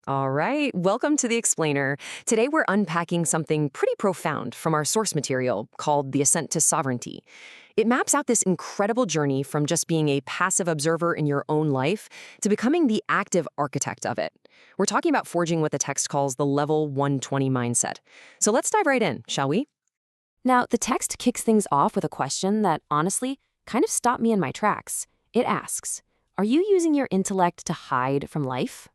All right, welcome to the Explainer. Today we're unpacking something pretty profound from our source material called the Ascent to Sovereignty. It maps out this incredible journey from just being a passive observer in your own life to becoming the active architect of it. We're talking about forging what the text calls the level 120 mindset. So let's dive right in, shall we? Now, the text kicks things off with a question that, honestly, kind of stopped me in my tracks. It asks, are you using your intellect to hide from life?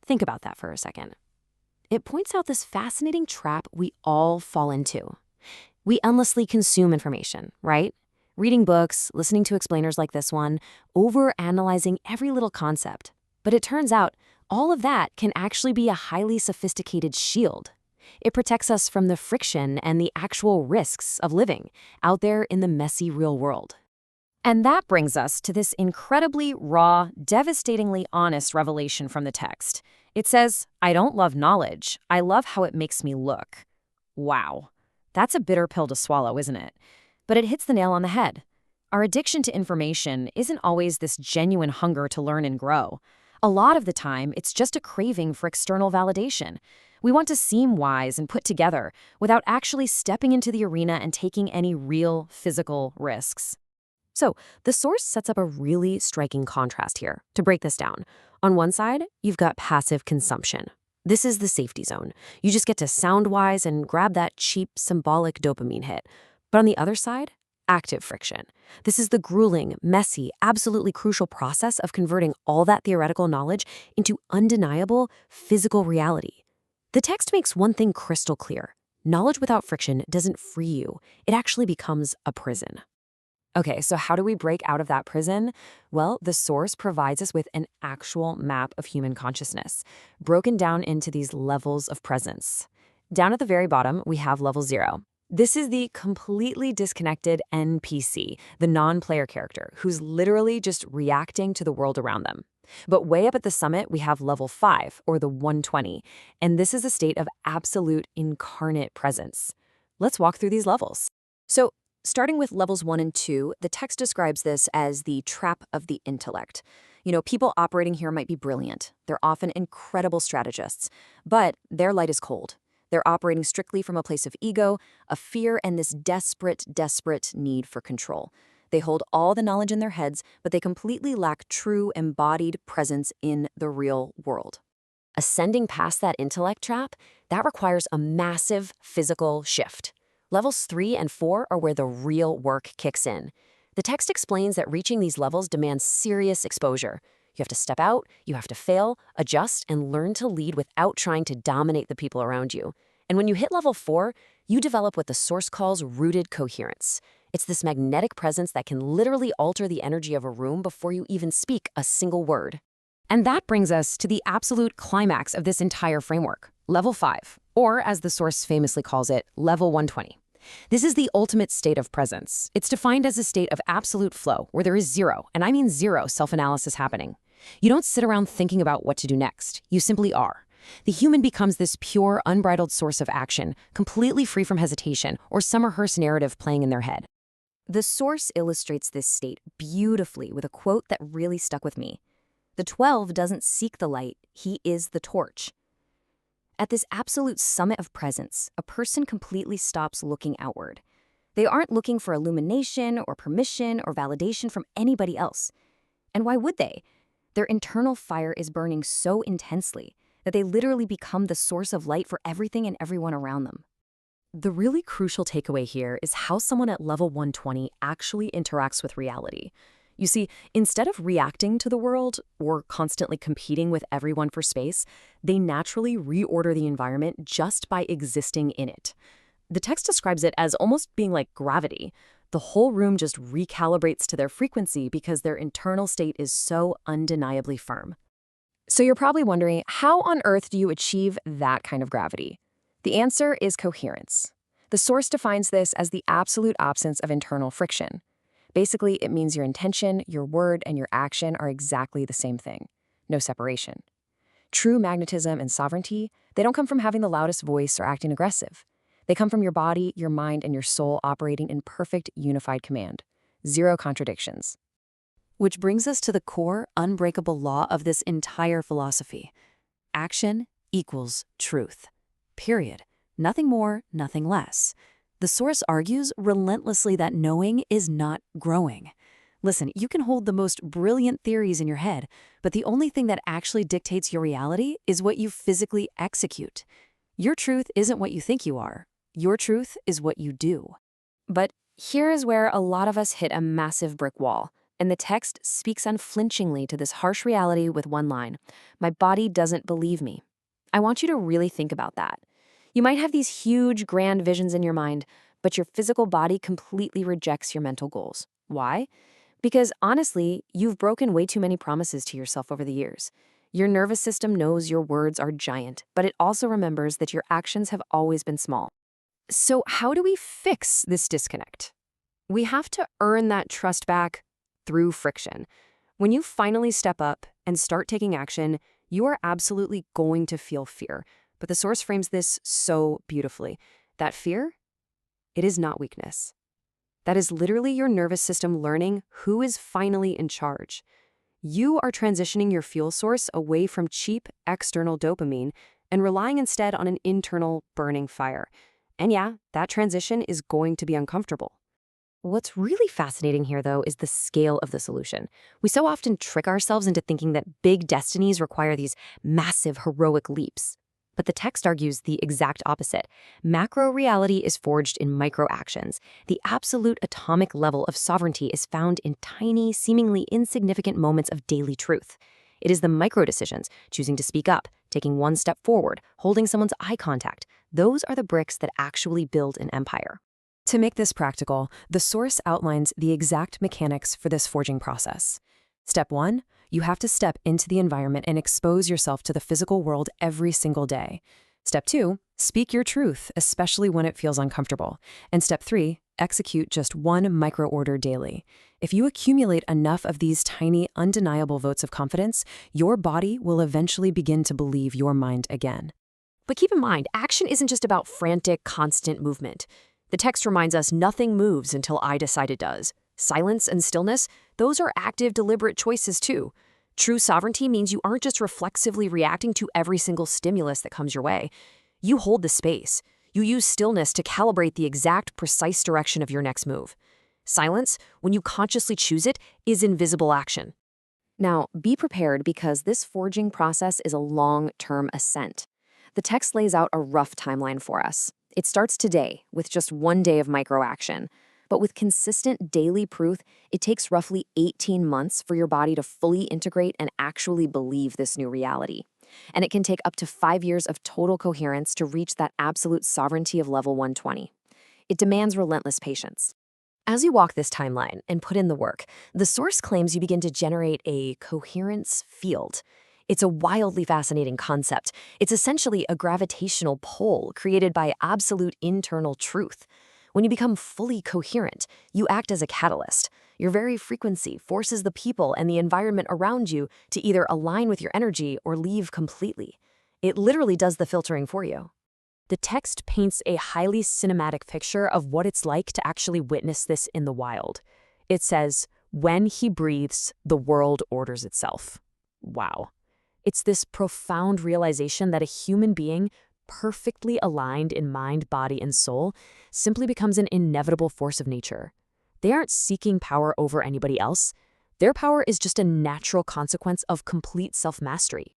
Think about that for a second. It points out this fascinating trap we all fall into. We endlessly consume information, right? Reading books, listening to explainers like this one, overanalyzing every little concept. But it turns out, all of that can actually be a highly sophisticated shield. It protects us from the friction and the actual risks of living out there in the messy real world. And that brings us to this incredibly raw, devastatingly honest revelation from the text. It says, I don't love knowledge. I love how it makes me look. Wow. That's a bitter pill to swallow, isn't it? But it hits the nail on the head. Our addiction to information isn't always this genuine hunger to learn and grow. A lot of the time, it's just a craving for external validation. We want to seem wise and put together without actually stepping into the arena and taking any real physical risks. So, the source sets up a really striking contrast here. To break this down, on one side, you've got passive consumption. This is the safety zone. You just get to sound wise and grab that cheap, symbolic dopamine hit. But on the other side, active friction. This is the grueling, messy, absolutely crucial process of converting all that theoretical knowledge into undeniable, physical reality. The text makes one thing crystal clear. Knowledge without friction doesn't free you. It actually becomes a prison. Okay, so how do we break out of that prison? Well, the source provides us with an actual map of human consciousness, broken down into these levels of presence. Down at the very bottom, we have level 0. This is the completely disconnected NPC, the non-player character, who's literally just reacting to the world around them. But way up at the summit, we have level 5, or the 120, and this is a state of absolute incarnate presence. Let's walk through these levels. So, starting with levels 1 and 2, the text describes this as the trap of the intellect. People operating here might be brilliant. They're often incredible strategists, but their light is cold. They're operating strictly from a place of ego, of fear, and this desperate need for control. They hold all the knowledge in their heads, but they completely lack true embodied presence in the real world. Ascending past that intellect trap, that requires a massive physical shift. Levels 3 and 4 are where the real work kicks in. The text explains that reaching these levels demands serious exposure. You have to step out, you have to fail, adjust, and learn to lead without trying to dominate the people around you. And when you hit level 4, you develop what the source calls rooted coherence. It's this magnetic presence that can literally alter the energy of a room before you even speak a single word. And that brings us to the absolute climax of this entire framework, level 5, or as the source famously calls it, level 120. This is the ultimate state of presence. It's defined as a state of absolute flow, where there is zero, and I mean zero, self-analysis happening. You don't sit around thinking about what to do next. You simply are. The human becomes this pure, unbridled source of action, completely free from hesitation or some rehearsed narrative playing in their head. The source illustrates this state beautifully with a quote that really stuck with me. The 12 doesn't seek the light, he is the torch. At this absolute summit of presence, a person completely stops looking outward. They aren't looking for illumination or permission or validation from anybody else. And why would they? Their internal fire is burning so intensely that they literally become the source of light for everything and everyone around them. The really crucial takeaway here is how someone at level 120 actually interacts with reality. You see, instead of reacting to the world or constantly competing with everyone for space, they naturally reorder the environment just by existing in it. The text describes it as almost being like gravity. The whole room just recalibrates to their frequency because their internal state is so undeniably firm. So you're probably wondering, how on earth do you achieve that kind of gravity? The answer is coherence. The source defines this as the absolute absence of internal friction. Basically, it means your intention, your word, and your action are exactly the same thing. No separation. True magnetism and sovereignty, they don't come from having the loudest voice or acting aggressive. They come from your body, your mind, and your soul operating in perfect unified command. Zero contradictions. Which brings us to the core, unbreakable law of this entire philosophy. Action equals truth. Period. Nothing more, nothing less. The source argues relentlessly that knowing is not growing. Listen, you can hold the most brilliant theories in your head, but the only thing that actually dictates your reality is what you physically execute. Your truth isn't what you think you are. Your truth is what you do. But here is where a lot of us hit a massive brick wall, and the text speaks unflinchingly to this harsh reality with one line: "My body doesn't believe me." I want you to really think about that. You might have these huge, grand visions in your mind, but your physical body completely rejects your mental goals. Why? Because honestly, you've broken way too many promises to yourself over the years. Your nervous system knows your words are giant, but it also remembers that your actions have always been small. So how do we fix this disconnect? We have to earn that trust back through friction. When you finally step up and start taking action, you are absolutely going to feel fear. But the source frames this so beautifully. That fear, it is not weakness. That is literally your nervous system learning who is finally in charge. You are transitioning your fuel source away from cheap external dopamine and relying instead on an internal burning fire. And yeah, that transition is going to be uncomfortable. What's really fascinating here, though, is the scale of the solution. We so often trick ourselves into thinking that big destinies require these massive, heroic leaps. But the text argues the exact opposite. Macro reality is forged in micro actions. The absolute atomic level of sovereignty is found in tiny, seemingly insignificant moments of daily truth. It is the micro decisions, choosing to speak up, taking one step forward, holding someone's eye contact. Those are the bricks that actually build an empire. To make this practical, the source outlines the exact mechanics for this forging process. Step 1, you have to step into the environment and expose yourself to the physical world every single day. Step 2, speak your truth, especially when it feels uncomfortable. And step 3, execute just one micro-order daily. If you accumulate enough of these tiny, undeniable votes of confidence, your body will eventually begin to believe your mind again. But keep in mind, action isn't just about frantic, constant movement. The text reminds us nothing moves until I decide it does. Silence and stillness, those are active, deliberate choices too. True sovereignty means you aren't just reflexively reacting to every single stimulus that comes your way. You hold the space. You use stillness to calibrate the exact, precise direction of your next move. Silence, when you consciously choose it, is invisible action. Now, be prepared because this forging process is a long-term ascent. The text lays out a rough timeline for us. It starts today with just one day of micro-action. But with consistent daily proof, it takes roughly 18 months for your body to fully integrate and actually believe this new reality. And it can take up to 5 years of total coherence to reach that absolute sovereignty of level 120. It demands relentless patience. As you walk this timeline and put in the work, the source claims you begin to generate a coherence field. It's a wildly fascinating concept. It's essentially a gravitational pull created by absolute internal truth. When you become fully coherent, you act as a catalyst. Your very frequency forces the people and the environment around you to either align with your energy or leave completely. It literally does the filtering for you. The text paints a highly cinematic picture of what it's like to actually witness this in the wild. It says, "When he breathes, the world orders itself." Wow. It's this profound realization that a human being, perfectly aligned in mind, body, and soul, simply becomes an inevitable force of nature. They aren't seeking power over anybody else. Their power is just a natural consequence of complete self-mastery.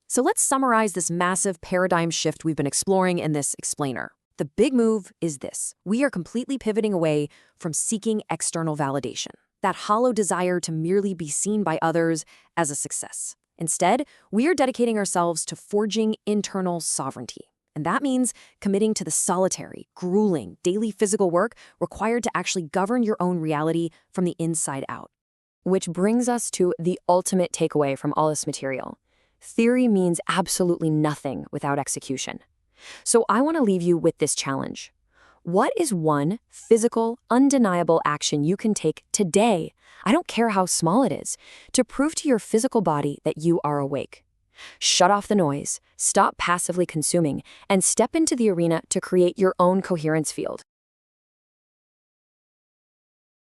So let's summarize this massive paradigm shift we've been exploring in this explainer. The big move is this. We are completely pivoting away from seeking external validation, that hollow desire to merely be seen by others as a success. Instead, we are dedicating ourselves to forging internal sovereignty. And that means committing to the solitary, grueling, daily physical work required to actually govern your own reality from the inside out. Which brings us to the ultimate takeaway from all this material. Theory means absolutely nothing without execution. So I want to leave you with this challenge. What is one physical, undeniable action you can take today, I don't care how small it is, to prove to your physical body that you are awake? Shut off the noise, stop passively consuming, and step into the arena to create your own coherence field.